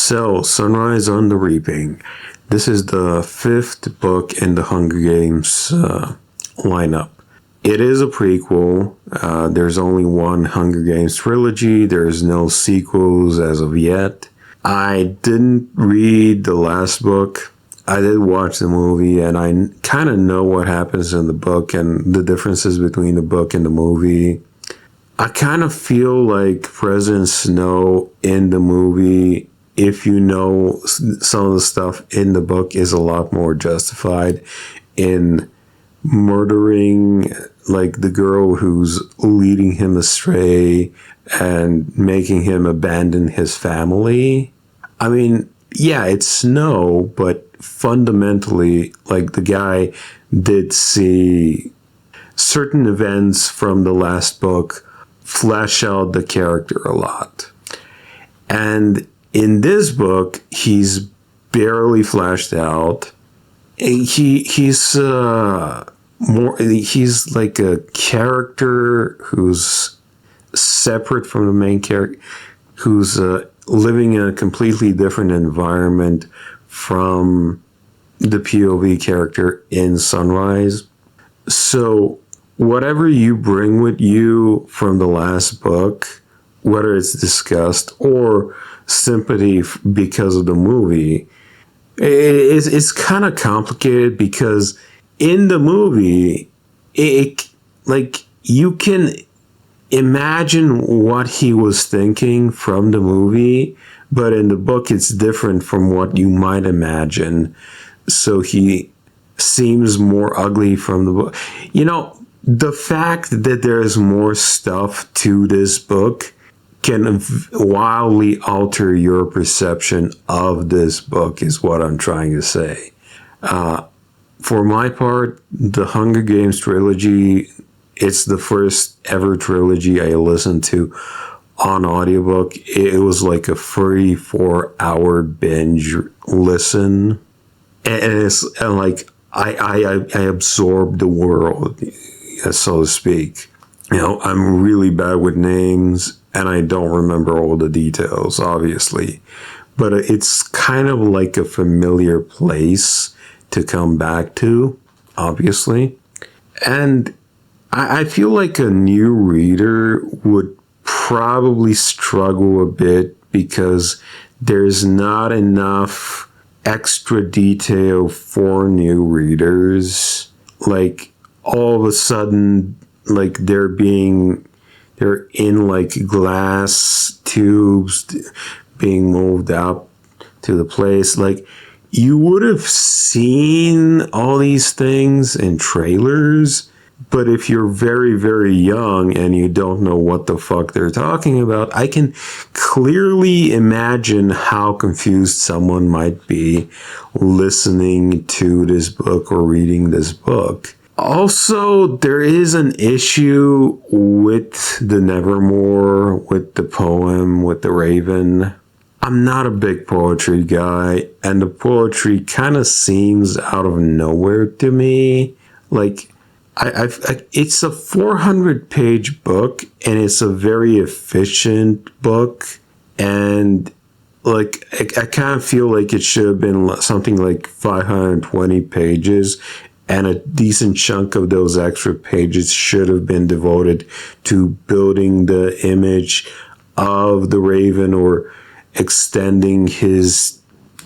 So, Sunrise on the Reaping. This is the fifth book in the Hunger Games lineup. It is a prequel. There's only one Hunger Games trilogy. There's no sequels as of yet. I didn't read the last book. I did watch the movie, and I kind of know what happens in the book and the differences between the book and the movie. I kind of feel like President Snow in the movie, if you know some of the stuff in the book, is a lot more justified in murdering like the girl who's leading him astray and making him abandon his family. I mean, yeah, it's Snow, but fundamentally, like, the guy did see certain events from the last book flesh out the character a lot. And in this book, he's barely fleshed out. He's like a character who's separate from the main character, who's living in a completely different environment from the POV character in Sunrise. So whatever you bring with you from the last book, whether it's disgust or sympathy because of the movie, it's kind of complicated because in the movie, you can imagine what he was thinking from the movie, but in the book it's different from what you might imagine. So he seems more ugly from the book. You know, the fact that there's more stuff to this book can wildly alter your perception of this book, is what I'm trying to say. For my part, the Hunger Games trilogy, it's the first ever trilogy I listened to on audiobook. It was like a 34-hour binge listen. And like I absorbed the world, so to speak. You know, I'm really bad with names and I don't remember all the details, obviously. But it's kind of like a familiar place to come back to, obviously. And I feel like a new reader would probably struggle a bit because there's not enough extra detail for new readers. Like, all of a sudden, like, they're in like glass tubes being moved up to the place. Like, you would have seen all these things in trailers, but if you're very, very young and you don't know what the fuck they're talking about, I can clearly imagine how confused someone might be listening to this book or reading this book. Also, there is an issue with the Nevermore, with the poem, with the Raven. I'm not a big poetry guy, and the poetry kind of seems out of nowhere to me. Like, it's a 400-page book, and it's a very efficient book, and like I kind of feel like it should have been something like 520 pages, and a decent chunk of those extra pages should have been devoted to building the image of the Raven or extending his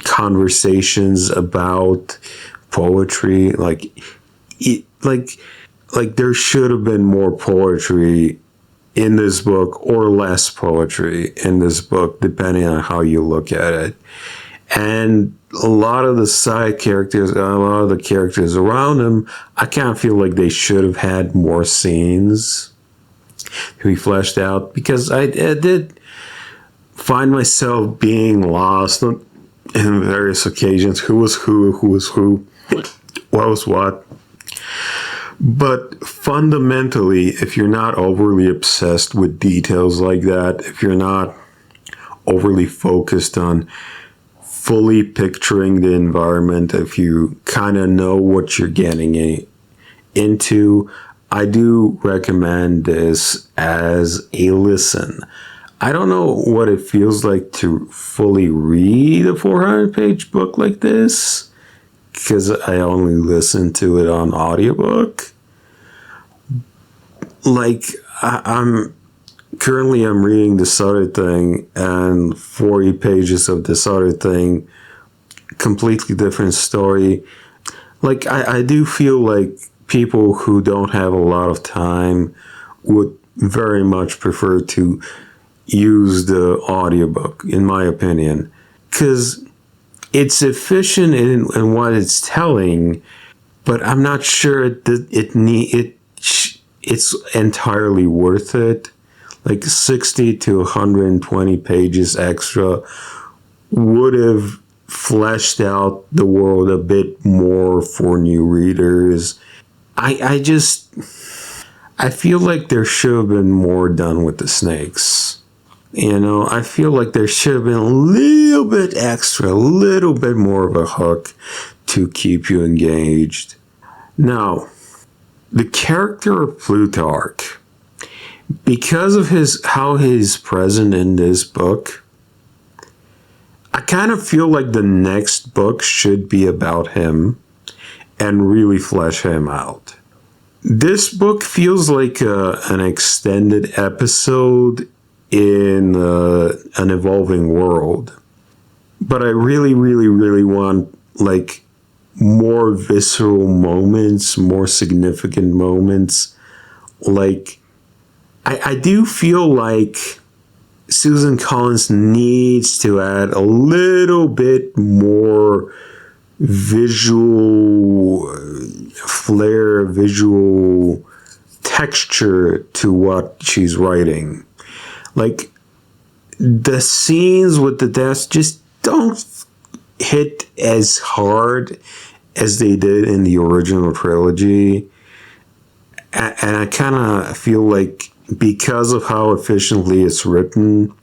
conversations about poetry. Like there should have been more poetry in this book or less poetry in this book, depending on how you look at it. And a lot of the side characters, a lot of the characters around him, I kind of feel like they should have had more scenes to be fleshed out, because I did find myself being lost in various occasions. Who was who was who, what was what. But fundamentally, if you're not overly obsessed with details like that, if you're not overly focused on fully picturing the environment, if you kind of know what you're getting into, I do recommend this as a listen. I don't know what it feels like to fully read a 400-page book like this, because I only listen to it on audiobook. Like, I'm reading this other thing, and 40 pages of this other thing, completely different story. Like, I do feel like people who don't have a lot of time would very much prefer to use the audiobook, in my opinion, because it's efficient in what it's telling, but I'm not sure it's entirely worth it. Like 60 to 120 pages extra would have fleshed out the world a bit more for new readers. I feel like there should have been more done with the snakes. You know, I feel like there should have been a little bit extra, a little bit more of a hook to keep you engaged. Now, the character of Plutarch, because of how he's present in this book, I kind of feel like the next book should be about him and really flesh him out. This book feels like an extended episode in an evolving world. But I really, really, really want like more visceral moments, more significant moments. Like, I do feel like Susan Collins needs to add a little bit more visual flair, visual texture to what she's writing. Like, the scenes with the deaths just don't hit as hard as they did in the original trilogy. And I kind of feel like because of how efficiently it's written,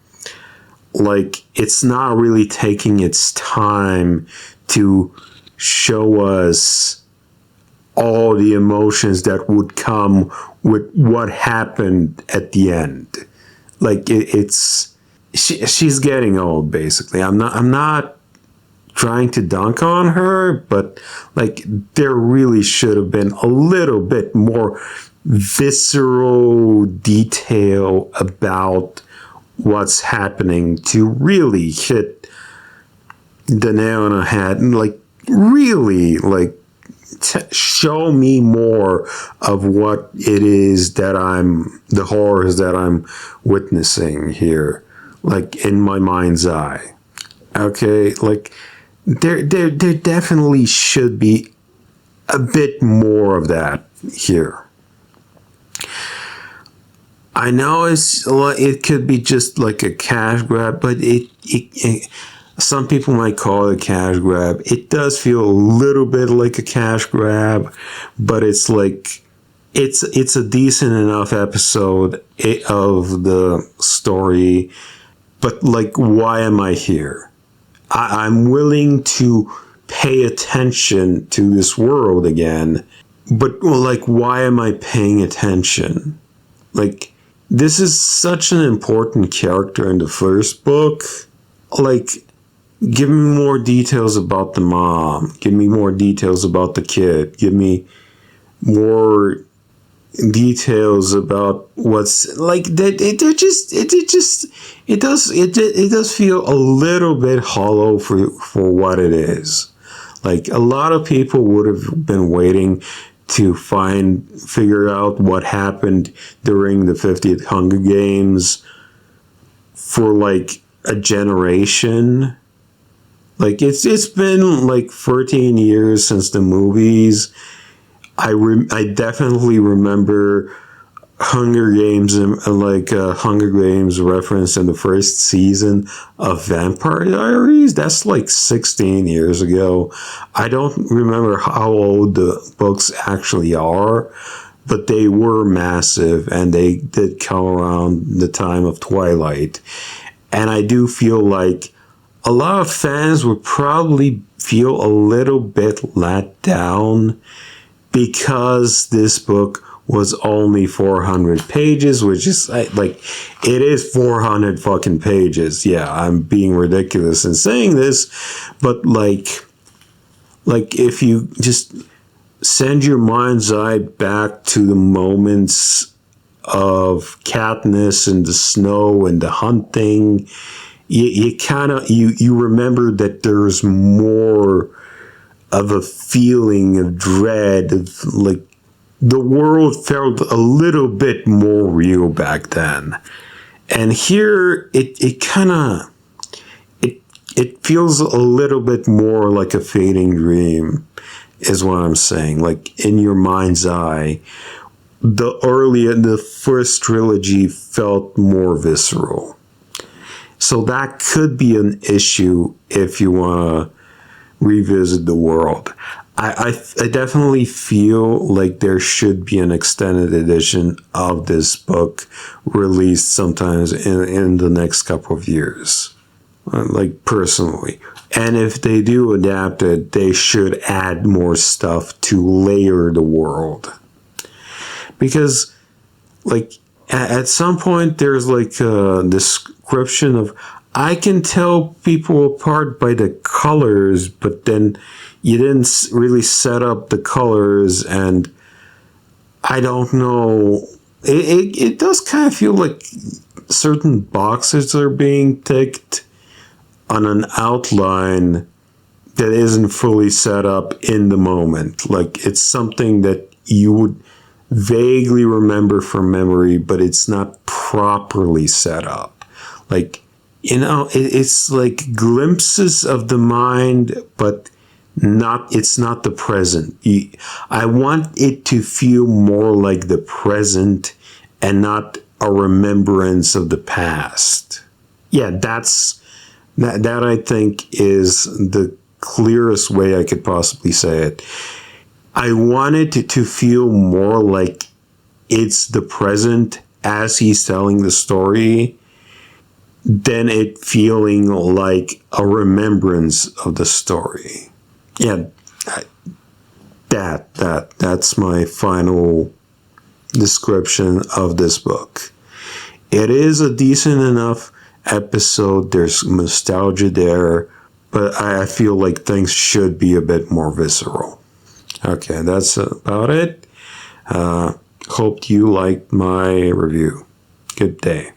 like, it's not really taking its time to show us all the emotions that would come with what happened at the end. Like, she's getting old, basically. I'm not trying to dunk on her, but like, there really should have been a little bit more visceral detail about what's happening to really hit the nail on the head, and like, really, like, show me more of what it is that the horrors that I'm witnessing here, like, in my mind's eye. Okay, like, there definitely should be a bit more of that here. I know it could be just like a cash grab, but it some people might call it a cash grab. It does feel a little bit like a cash grab, but it's like, it's a decent enough episode of the story. But like, why am I here? I'm willing to pay attention to this world again, but like, why am I paying attention? Like, this is such an important character in the first book. Like, give me more details about the mom. Give me more details about the kid. Give me more details about what's like that. It does feel a little bit hollow for what it is. Like, a lot of people would have been waiting to figure out what happened during the 50th Hunger Games for like a generation. Like, it's been like 13 years since the movies. I definitely remember Hunger Games and Hunger Games reference in the first season of Vampire Diaries. That's like 16 years ago. I don't remember how old the books actually are, but they were massive, and they did come around the time of Twilight. And I do feel like a lot of fans would probably feel a little bit let down because this book was only 400 pages, which is like, it is 400 fucking pages. Yeah, I'm being ridiculous in saying this, but like if you just send your mind's eye back to the moments of Katniss and the snow and the hunting, you kind of you remember that there's more of a feeling of dread, of like the world felt a little bit more real back then. And here it kind of it feels a little bit more like a fading dream, is what I'm saying. Like in your mind's eye, the first trilogy felt more visceral. So that could be an issue if you want to revisit the world. I definitely feel like there should be an extended edition of this book released sometimes in the next couple of years, like personally. And if they do adapt it, they should add more stuff to layer the world. Because, like, at some point there's like a description of, I can tell people apart by the colors, but then you didn't really set up the colors, and I don't know. It does kind of feel like certain boxes are being ticked on an outline that isn't fully set up in the moment. Like it's something that you would vaguely remember from memory, but it's not properly set up. Like, it's like glimpses of the mind, but it's not the present. I want it to feel more like the present and not a remembrance of the past. Yeah, that I think is the clearest way I could possibly say it. I want it to feel more like it's the present as he's telling the story than it feeling like a remembrance of the story. Yeah, that's my final description of this book. It is a decent enough episode. There's nostalgia there, but I feel like things should be a bit more visceral. Okay, that's about it. Hope you liked my review. Good day.